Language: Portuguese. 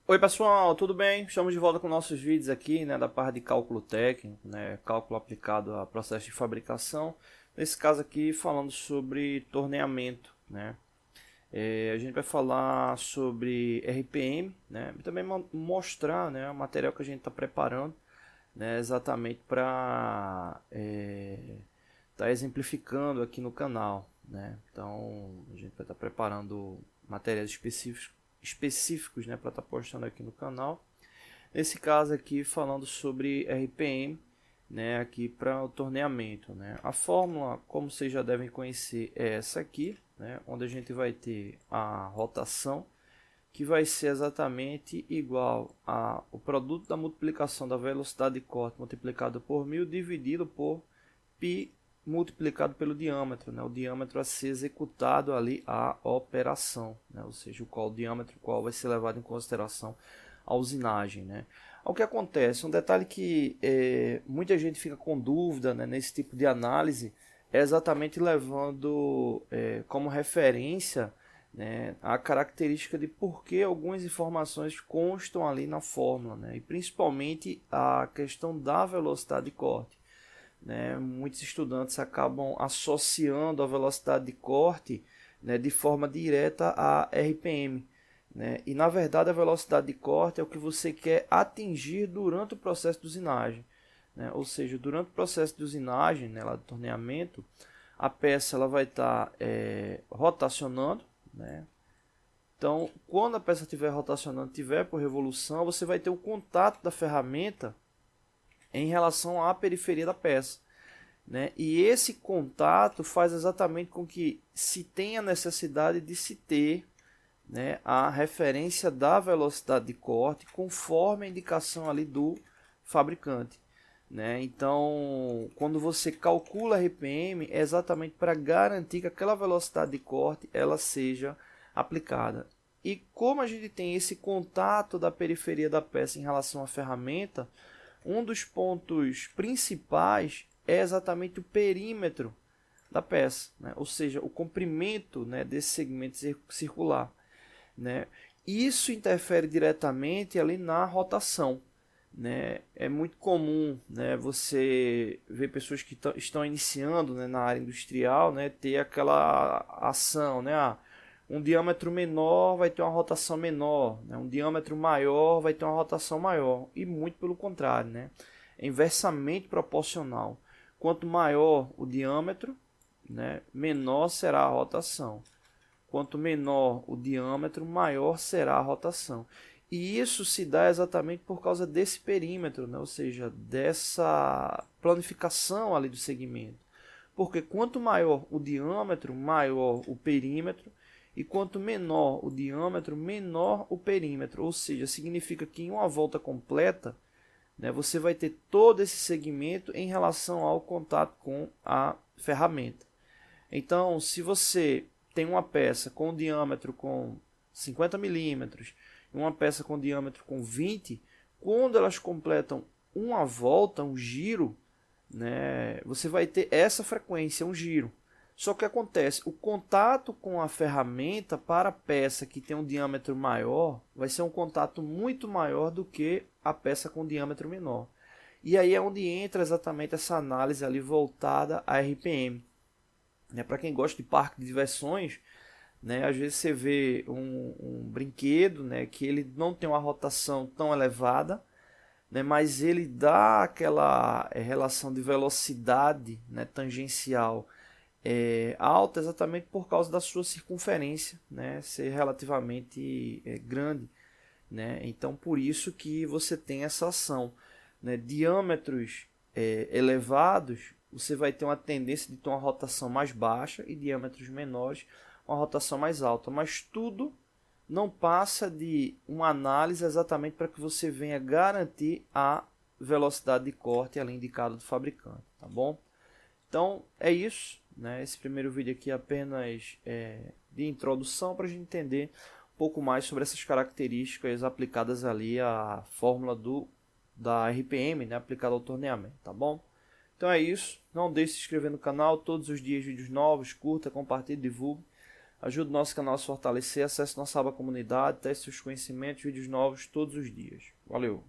Oi pessoal, tudo bem? Estamos de volta com nossos vídeos aqui, da parte de cálculo técnico, cálculo aplicado a processo de fabricação. Nesse caso aqui falando sobre torneamento, a gente vai falar sobre RPM, e também mostrar, o material que a gente está preparando, exatamente para estar exemplificando aqui no canal, Então a gente vai estar preparando materiais específicos, para estar postando aqui no canal. Nesse caso aqui falando sobre RPM, aqui para o torneamento, A fórmula, como vocês já devem conhecer, é essa aqui, onde a gente vai ter a rotação, que vai ser exatamente igual ao produto da multiplicação da velocidade de corte multiplicado por 1000 dividido por π multiplicado pelo diâmetro, o diâmetro a ser executado ali a operação, ou seja, o diâmetro qual vai ser levado em consideração a usinagem. O que acontece, um detalhe que muita gente fica com dúvida, nesse tipo de análise, é exatamente levando como referência, a característica de por que algumas informações constam ali na fórmula, e principalmente a questão da velocidade de corte. Muitos estudantes acabam associando a velocidade de corte, de forma direta a RPM. E na verdade a velocidade de corte é o que você quer atingir durante o processo de usinagem. Ou seja, durante o processo de usinagem, lá do torneamento, a peça ela vai estar rotacionando. Então, quando a peça estiver rotacionando, estiver por revolução, você vai ter o contato da ferramenta em relação à periferia da peça. E esse contato faz exatamente com que se tenha necessidade de se ter a referência da velocidade de corte conforme a indicação ali do fabricante. Então, quando você calcula RPM, é exatamente para garantir que aquela velocidade de corte ela seja aplicada. E como a gente tem esse contato da periferia da peça em relação à ferramenta, um dos pontos principais é exatamente o perímetro da peça, ou seja, o comprimento desse segmento circular. Isso interfere diretamente ali na rotação. É muito comum você ver pessoas que estão iniciando na área industrial ter aquela ação, um diâmetro menor vai ter uma rotação menor, um diâmetro maior vai ter uma rotação maior, e muito pelo contrário, é inversamente proporcional. Quanto maior o diâmetro, menor será a rotação. Quanto menor o diâmetro, maior será a rotação. E isso se dá exatamente por causa desse perímetro, ou seja, dessa planificação ali do segmento. Porque quanto maior o diâmetro, maior o perímetro, e quanto menor o diâmetro, menor o perímetro. Ou seja, significa que em uma volta completa, você vai ter todo esse segmento em relação ao contato com a ferramenta. Então, se você tem uma peça com diâmetro com 50 milímetros e uma peça com diâmetro com 20, quando elas completam uma volta, um giro, você vai ter essa frequência, um giro. Só que acontece, o contato com a ferramenta para a peça que tem um diâmetro maior vai ser um contato muito maior do que a peça com diâmetro menor. E aí é onde entra exatamente essa análise ali voltada a RPM. Para quem gosta de parque de diversões, às vezes você vê um brinquedo que ele não tem uma rotação tão elevada, mas ele dá aquela relação de velocidade tangencial alta exatamente por causa da sua circunferência ser relativamente grande. Então, por isso que você tem essa ação. Diâmetros elevados, você vai ter uma tendência de ter uma rotação mais baixa, e diâmetros menores, uma rotação mais alta. Mas tudo não passa de uma análise exatamente para que você venha garantir a velocidade de corte ali indicada do fabricante, tá bom? Então é isso, esse primeiro vídeo aqui é apenas de introdução para a gente entender um pouco mais sobre essas características aplicadas ali à fórmula da RPM, aplicada ao torneamento, tá bom? Então é isso, não deixe de se inscrever no canal, todos os dias vídeos novos, curta, compartilhe, divulgue. Ajude o nosso canal a se fortalecer, acesse nossa aba comunidade, teste seus conhecimentos, vídeos novos todos os dias. Valeu!